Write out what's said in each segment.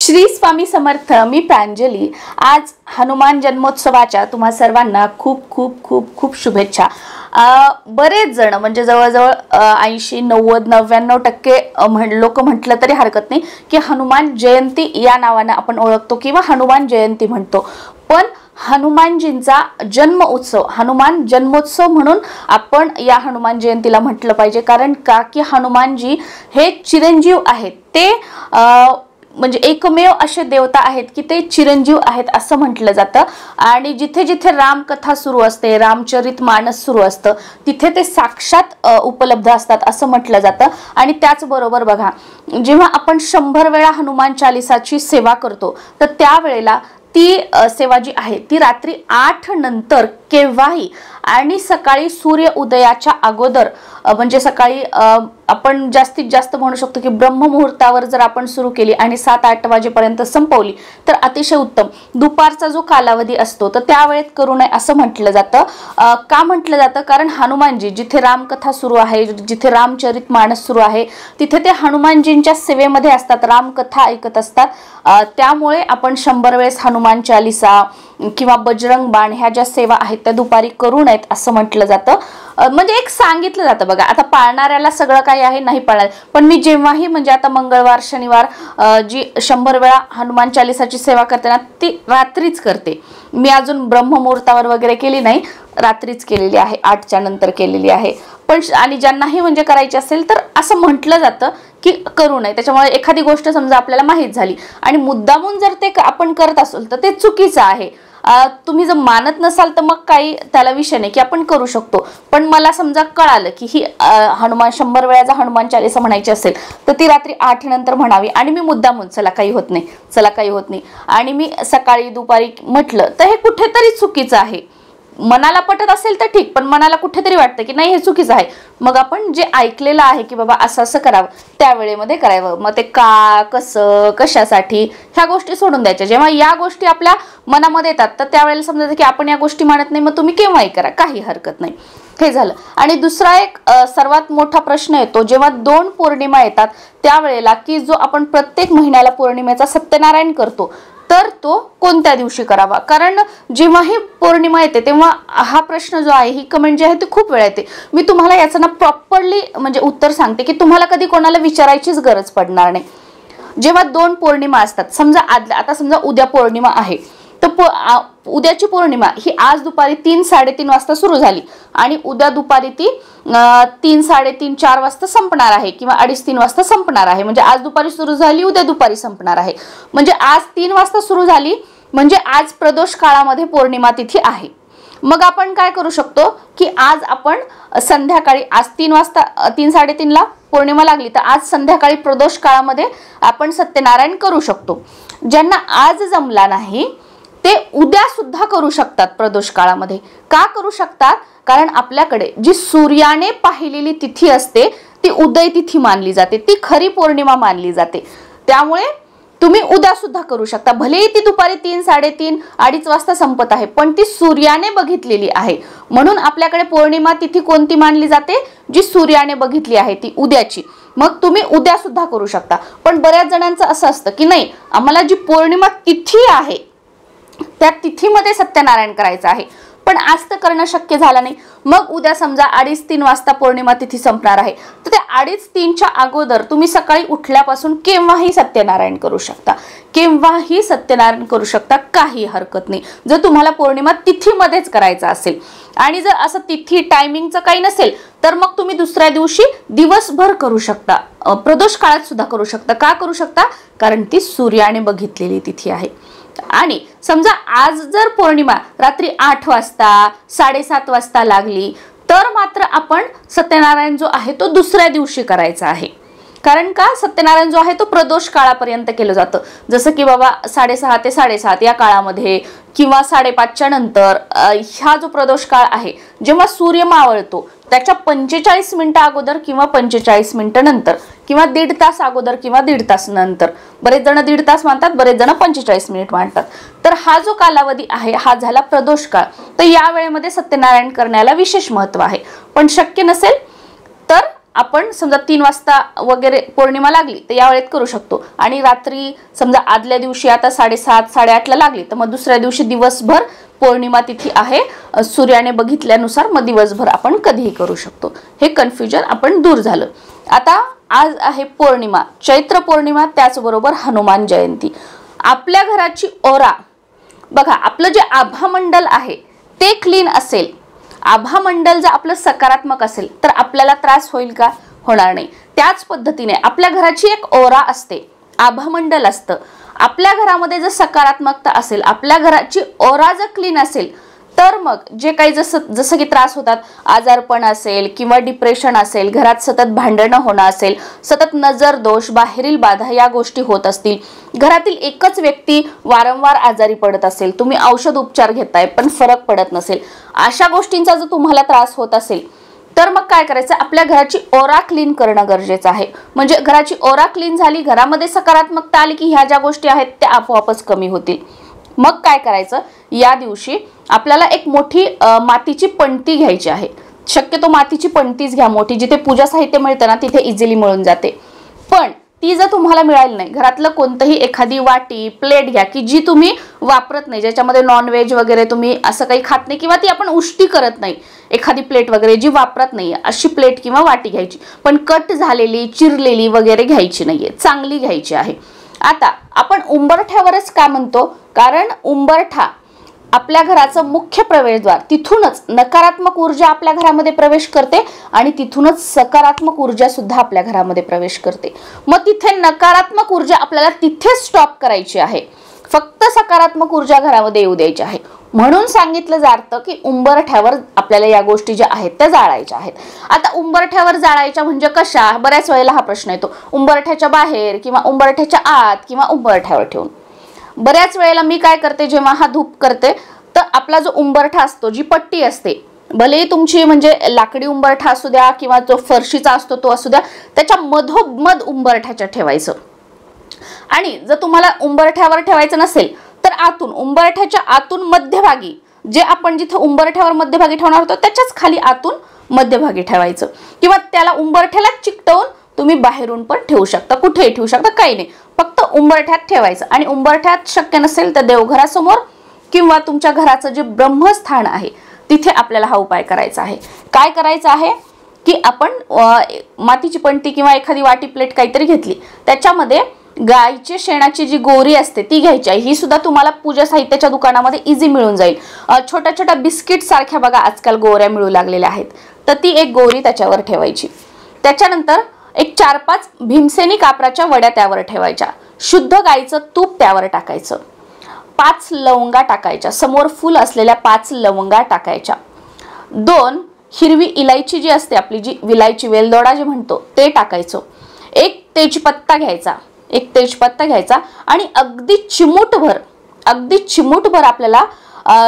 श्री स्वामी समर्थ। मी प्रांजली। आज हनुमान जन्मोत्सवाच्या तुम्हा सर्वांना खूप खूप खूप खूप शुभेच्छा। बरेच जण म्हणजे जवळजवळ 80-90-99% लोक म्हटलं तरी हरकत नाही की हनुमान जयंती या नावाने आपण ओळखतो किंवा हनुमान जयंती म्हणतो, पण हनुमानजींचा जन्म उत्सव हनुमान जन्मोत्सव म्हणून आपण या हनुमान जयंतीला म्हटलं पाहिजे। कारण का की हनुमानजी हे चिरंजीव आहेत, ते म्हणजे एकमेव असे देवता आहेत की ते चिरंजीव आहेत असं म्हटलं जातं। आणि जिथे जिथे रामकथा सुरू असते, रामचरितमानस सुरू असतं, तिथे ते साक्षात उपलब्ध असतात असं म्हटलं जातं। आणि त्याचबरोबर बघा, जेव्हा आपण 100 वेळा हनुमान चालीसाची सेवा करतो तर त्यावेळेला ती सेवा जी आहे ती रात्री 8 नंतर केव्हाही आणि सकाळी सूर्य उदयाच्या अगोदर, म्हणजे सकाळी आपण जास्तीत जास्त म्हणू शकतो की ब्रह्ममुहूर्तावर जर आपण सुरू केली आणि 7-8 वाजेपर्यंत संपवली तर अतिशय उत्तम। दुपारचा जो कालावधी असतो तर त्यावेळेत करू नये असं म्हटलं जातं। का म्हटलं जातं? कारण हनुमानजी जिथे रामकथा सुरू आहे, जिथे रामचरितमानस सुरू आहे, तिथे ते हनुमानजींच्या सेवेमध्ये असतात, रामकथा ऐकत असतात। त्यामुळे आपण 100 वेळेस हनुमान चालीसा किंवा बजरंग बाण ह्या ज्या सेवा आहेत त्या दुपारी करू नयेत असं म्हटलं जातं। म्हणजे एक सांगितलं जातं बघा, आता पाळणाऱ्याला सगळं काही आहे, नाही पाळणार, पण मी जेव्हाही म्हणजे आता मंगळवार शनिवार जी 100 वेळा हनुमान चालीसाची सेवा करते ना ती रात्रीच करते। मी अजून ब्रह्ममुहूर्तावर वगैरे केली नाही, रात्रीच केलेली आहे, 8च्या नंतर केलेली आहे। पण आणि ज्यांनाही म्हणजे करायची असेल तर असं म्हटलं जातं की करू नये। त्याच्यामुळे एखादी गोष्ट समजा आपल्याला माहीत झाली आणि मुद्दामून जर ते आपण करत असेल तर ते चुकीचं आहे। तुम्ही जर मानत नसाल तर मग काही त्याला विषय नाही की आपण करू शकतो, पण मला समजा कळालं की ही हनुमान 100 वेळा हनुमान चालीसा म्हणायची असेल तर ती रात्री 8 नंतर म्हणावी आणि मी मुद्दामून चला काही होत नाही आणि मी सकाळी दुपारी म्हटलं तर हे कुठेतरी चुकीचं आहे। मनाला पटत असेल तर ठीक, पण मनाला कुठेतरी वाटतं की नाही हे चुकीचं आहे, मग आपण जे ऐकलेलं आहे की बाबा असं असं करावं त्यावेळेमध्ये करावं। मग ते का, कसं, कशासाठी ह्या गोष्टी सोडून द्यायच्या। जेव्हा या गोष्टी आपल्या मनामध्ये येतात तर त्यावेळेला समजायचं की आपण या गोष्टी मानत नाही, मग तुम्ही केव्हाही करा, काही हरकत नाही। हे झालं। आणि दुसरा एक सर्वात मोठा प्रश्न येतो जेव्हा 2 पौर्णिमा येतात त्यावेळेला की जो आपण प्रत्येक महिन्याला पौर्णिमेचा सत्यनारायण करतो तर तो कोणत्या दिवशी करावा? कारण जेव्हा ही पौर्णिमा येते तेव्हा हा प्रश्न जो आहे, ही कमेंट जी आहे ती खूप वेळा येते। मी तुम्हाला याचं ना प्रॉपरली म्हणजे उत्तर सांगते की तुम्हाला कधी कोणाला विचारायचीच गरज पडणार नाही। जेव्हा 2 पौर्णिमा असतात, समजा आता समजा उद्या पौर्णिमा आहे तर उद्याची पौर्णिमा ही आज दुपारी 3-3:30 वाजता सुरू झाली आणि उद्या दुपारी ती 3-3:30-4 वाजता संपणार आहे किंवा 2:30-3 वाजता संपणार आहे। म्हणजे आज दुपारी सुरू झाली, उद्या दुपारी संपणार आहे। म्हणजे आज 3 वाजता सुरू झाली म्हणजे आज प्रदोष काळामध्ये पौर्णिमा तिथी आहे। मग आपण काय करू शकतो की आज आपण संध्याकाळी, आज 3 वाजता 3-3:30ला पौर्णिमा लागली तर आज संध्याकाळी प्रदोष काळामध्ये आपण सत्यनारायण करू शकतो। ज्यांना आज जमला नाही ते उद्या सुद्धा करू शकतात प्रदोष काळामध्ये। का करू शकतात? कारण आपल्याकडे जी सूर्याने पाहिलेली तिथी असते ती उदय तिथी मानली जाते, ती खरी पौर्णिमा मानली जाते। त्यामुळे तुम्ही उद्या सुद्धा करू शकता, भलेही ती दुपारी 3-3:30-2:30 वाजता संपत आहे, पण ती सूर्याने बघितलेली आहे। म्हणून आपल्याकडे पौर्णिमा तिथी कोणती मानली जाते? जी सूर्याने बघितली आहे ती उद्याची। मग तुम्ही उद्या सुद्धा करू शकता। पण बऱ्याच जणांचं असं असतं की नाही, आम्हाला जी पौर्णिमा तिथी आहे त्या तिथीमध्ये सत्यनारायण करायचं आहे, पण आज तर करणं शक्य झालं नाही। मग उद्या समजा 2:30-3 वाजता पौर्णिमा तिथी संपणार आहे तर त्या 2:30-3च्या अगोदर तुम्ही सकाळी उठल्यापासून केव्हाही सत्यनारायण करू शकता, केव्हाही सत्यनारायण करू शकता, काही हरकत नाही जर तुम्हाला पौर्णिमा तिथीमध्येच करायचं असेल। आणि जर असं तिथी टायमिंगचं काही नसेल तर मग तुम्ही दुसऱ्या दिवशी दिवसभर करू शकता, प्रदोष काळात सुद्धा करू शकता। का करू शकता? कारण ती सूर्याने बघितलेली तिथी आहे। आणि समजा आज जर पौर्णिमा रात्री 8 वाजता 7:30 वाजता लागली तर मात्र आपण सत्यनारायण जो आहे तो दुसऱ्या दिवशी करायचा आहे। कारण का? सत्यनारायण जो आहे तो प्रदोष काळापर्यंत केलं जातं। जसं की बाबा 6:30 ते 7:30 या काळामध्ये किंवा 5:30च्या नंतर हा जो प्रदोष काळ आहे, जेव्हा सूर्य मावळतो त्याच्या 45 मिनिटं अगोदर किंवा 45 मिनिटं नंतर किंवा 1.5 तास अगोदर किंवा 1.5 तास नंतर, बरेच जण 1.5 तास मानतात, बरेच जण 45 मिनिट मानतात। तर हा जो कालावधी आहे हा झाला प्रदोष काळ। तर या वेळेमध्ये सत्यनारायण करण्याला विशेष महत्त्व आहे। पण शक्य नसेल तर आपण समजा 3 वाजता वगैरे पौर्णिमा लागली तर या वेळेत करू शकतो. आणि रात्री समजा आदल्या दिवशी आता 7:30 8:30 ला लागली तर मग दुसऱ्या दिवशी दिवसभर पौर्णिमा तिथी आहे सूर्याने बघितल्यानुसार मग दिवसभर आपण कधीही करू शकतो. हे कन्फ्युजन आपण दूर झालं. आता आज आहे पौर्णिमा, चैत्र पौर्णिमा, त्याचबरोबर हनुमान जयंती. आपल्या घराची ओरा बघा, आपलं जे आभामंडल आहे ते क्लीन असेल, आभामंडल जर आपलं सकारात्मक असेल तर आपल्याला त्रास होईल का? होणार नाही. त्याच पद्धतीने आपल्या घराची एक ओरा असते, आभामंडल असतं. आपल्या घरामध्ये जर सकारात्मकता असेल, आपल्या घराची ओरा जर क्लीन असेल तर मग जे काही जसं की त्रास होतात, आजारपण असेल किंवा डिप्रेशन असेल, घरात सतत भांडणं होणं असेल, सतत नजर दोष, बाहेरील बाधा या गोष्टी होत असतील, घरातील एकच व्यक्ती वारंवार आजारी पडत असेल, तुम्ही औषध उपचार घेताय पण फरक पडत नसेल, अशा गोष्टींचा जर तुम्हाला त्रास होत असेल तर मग काय करायचं? आपल्या घराची ओरा क्लीन करणं गरजेचं आहे. म्हणजे घराची ओरा क्लीन झाली, घरामध्ये सकारात्मकता आली की ह्या ज्या गोष्टी आहेत त्या आपोआपच कमी होतील. मग काय करायचं? या दिवशी आपल्याला एक मोठी मातीची पणती घ्यायची आहे. शक्यतो मातीची पणतीच घ्या मोठी, जिथे पूजा साहित्य मिळतं ना तिथे इझिली मिळून जाते. पण ती जर तुम्हाला मिळाली नाही, घरातलं कोणतंही एखादी वाटी प्लेट घ्या की जी तुम्ही वापरत नाही, ज्याच्यामध्ये नॉनव्हेज वगैरे तुम्ही असं काही खात नाही किंवा ती आपण उष्टी करत नाही, एखादी प्लेट वगैरे जी वापरत नाही अशी प्लेट किंवा वाटी घ्यायची. पण कट झालेली चिरलेली वगैरे घ्यायची नाहीये, चांगली घ्यायची आहे. आता आपण उंबरठ्यावरच का म्हणतो? कारण उंबरठा आपल्या घराचं मुख्य प्रवेशद्वार, तिथूनच नकारात्मक ऊर्जा आपल्या घरामध्ये प्रवेश करते आणि तिथूनच सकारात्मक ऊर्जा सुद्धा आपल्या घरामध्ये प्रवेश करते. मग तिथे नकारात्मक ऊर्जा आपल्याला तिथे स्टॉप करायची आहे, फक्त सकारात्मक ऊर्जा घरामध्ये येऊ द्यायची आहे. म्हणून सांगितलं जातं की उंबरठ्यावर आपल्याला या गोष्टी ज्या आहेत त्या जाळायच्या आहेत. आता उंबरठ्यावर जाळायच्या म्हणजे कशा? बऱ्याच वेळेला हा प्रश्न येतो, उंबरठ्याच्या बाहेर किंवा उंबरठ्याच्या आत किंवा उंबरठ्यावर ठेवून. बऱ्याच वेळेला मी काय करते, जेव्हा हा धूप करते तर आपला जो उंबरठा असतो, जी पट्टी असते, भले तुमची म्हणजे लाकडी उंबरठा असू द्या किंवा जो फरशीचा असतो तो असू द्या, त्याच्या मधोमध उंबरठ्याच्या ठेवायचं. आणि जर तुम्हाला उंबरठ्यावर ठेवायचं नसेल तर आतून, उंबरठ्याच्या आतून मध्यभागी, जे आपण जिथे उंबरठ्यावर मध्यभागी ठेवणार होतो त्याच्याच खाली आतून मध्यभागी ठेवायचं. किंवा त्याला उंबरठ्याला चिकटवून तुम्ही बाहेरून पण ठेवू शकता, कुठेही ठेवू शकता, काही नाही, फक्त उंबरठ्यात ठेवायचं. आणि उंबरठ्यात शक्य नसेल तर देवघरासमोर किंवा तुमच्या घराचं जे ब्रह्मस्थान आहे तिथे आपल्याला हा उपाय करायचा आहे. काय करायचं आहे की आपण मातीची पणती किंवा एखादी वाटी प्लेट काहीतरी घेतली, त्याच्यामध्ये गायच्या शेणाची जी गोरी असते ती घ्यायची आहे. ही सुद्धा तुम्हाला पूजा साहित्याच्या दुकानामध्ये इझी मिळून जाईल. छोट्या छोट्या बिस्किट सारख्या बघा आजकाल गोऱ्या मिळू लागलेल्या आहेत, तर ती एक गोरी त्याच्यावर ठेवायची. त्याच्यानंतर एक 4-5 भीमसेनी कापराच्या वड्या त्यावर ठेवायच्या. शुद्ध गाईचं तूप त्यावर टाकायचं. 5 लवंगा टाकायच्या, समोर फुल असलेल्या 5 लवंगा टाकायच्या. 2 हिरवी इलायची जी असते आपली, जी विलायची वेलदोडा जे म्हणतो ते टाकायचं. एक तेजपत्ता घ्यायचा आणि अगदी चिमूटभर आपल्याला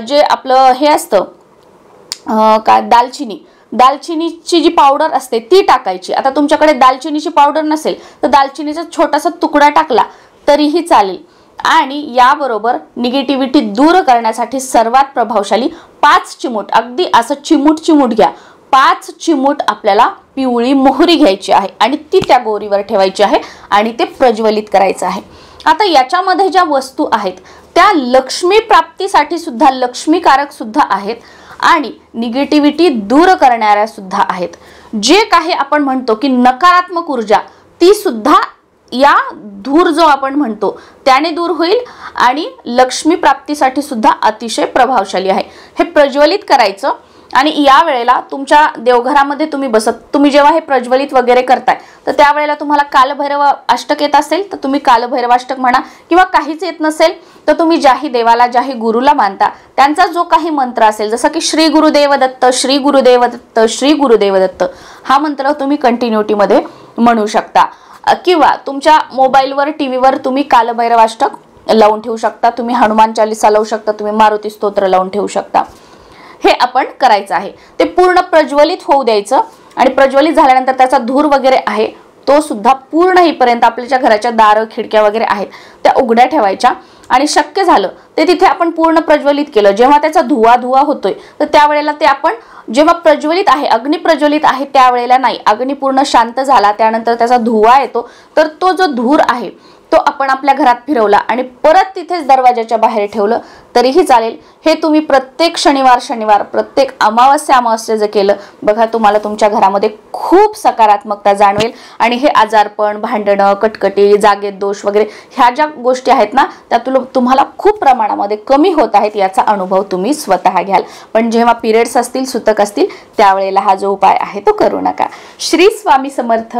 जे आपलं हे असतं का दालचिनीची जी पावडर असते ती टाकायची. आता तुमच्याकडे दालचिनीची पावडर नसेल तर दालचिनीचा छोटासा तुकडा टाकला तरीही चालेल. आणि याबरोबर निगेटिव्हिटी दूर करण्यासाठी सर्वात प्रभावशाली 5 चिमूट, अगदी असं चिमूट घ्या, 5 चिमूट आपल्याला पिवळी मोहरी घ्यायची आहे आणि ती त्या गोरीवर ठेवायची आहे आणि ते प्रज्वलित करायचं आहे. आता याच्यामध्ये ज्या वस्तू आहेत त्या लक्ष्मी प्राप्तीसाठी सुद्धा, लक्ष्मीकारक सुद्धा आहेत आणि निगेटिव्हिटी दूर करणाऱ्या सुद्धा आहेत. जे काही आपण म्हणतो की नकारात्मक ऊर्जा, ती सुद्धा या धूर जो आपण म्हणतो त्याने दूर होईल आणि लक्ष्मी प्राप्तीसाठी सुद्धा अतिशय प्रभावशाली आहे. हे प्रज्वलित करायचं आणि या वेळेला तुमच्या देवघरामध्ये तुम्ही जेव्हा हे प्रज्वलित वगैरे करताय तर त्यावेळेला तुम्हाला कालभैरव अष्टक येत असेल तर तुम्ही कालभैरव अष्टक म्हणा, किंवा काहीच येत नसेल तर तुम्ही ज्याही देवाला, ज्याही गुरुला मानता त्यांचा जो काही मंत्र असेल, जसं की श्री गुरुदेव दत्त, श्री गुरुदेव दत्त, श्री गुरुदेव दत्त, हा मंत्र तुम्ही कंटिन्युटीमध्ये म्हणू शकता. किंवा तुमच्या मोबाईलवर, टीव्हीवर तुम्ही कालभैरव अष्टक लावून ठेवू शकता, तुम्ही हनुमान चालीसा लावू शकता, तुम्ही मारुती स्तोत्र लावून ठेवू शकता. हे आपण करायचं आहे. ते पूर्ण प्रज्वलित होऊ द्यायचं आणि प्रज्वलित झाल्यानंतर त्याचा धूर वगैरे आहे तो सुद्धा पूर्ण होईपर्यंत आपल्या घराच्या दारं खिडक्या वगैरे आहेत त्या उघड्या ठेवायच्या आणि शक्य झालं ते तिथे आपण पूर्ण प्रज्वलित केलं, जेव्हा त्याचा धुवा होतोय तर त्यावेळेला ते आपण जेव्हा प्रज्वलित आहे, अग्नी प्रज्वलित आहे त्यावेळेला नाही, अग्नी पूर्ण शांत झाला त्यानंतर त्याचा धुवा येतो, तर तो जो धूर आहे तो आपण आपल्या घरात फिरवला आणि परत तिथेच दरवाजाच्या बाहेर ठेवलं तरीही चालेल। हे तुम्ही प्रत्येक शनिवार प्रत्येक अमावस्या जर केलं बघा, तुम्हाला तुमच्या घरामध्ये खूप सकारात्मकता जाणवेल आणि हे आजारपण, भांडणं, कटकटी, जागेत दोष वगैरे ह्या ज्या गोष्टी आहेत ना त्या तुम्हाला खूप प्रमाणामध्ये कमी होत आहेत याचा अनुभव तुम्ही स्वतः घ्याल। पण जेव्हा पिरियड्स असतील, सुतक असतील त्यावेळेला हा जो उपाय आहे तो करू नका। श्री स्वामी समर्थ।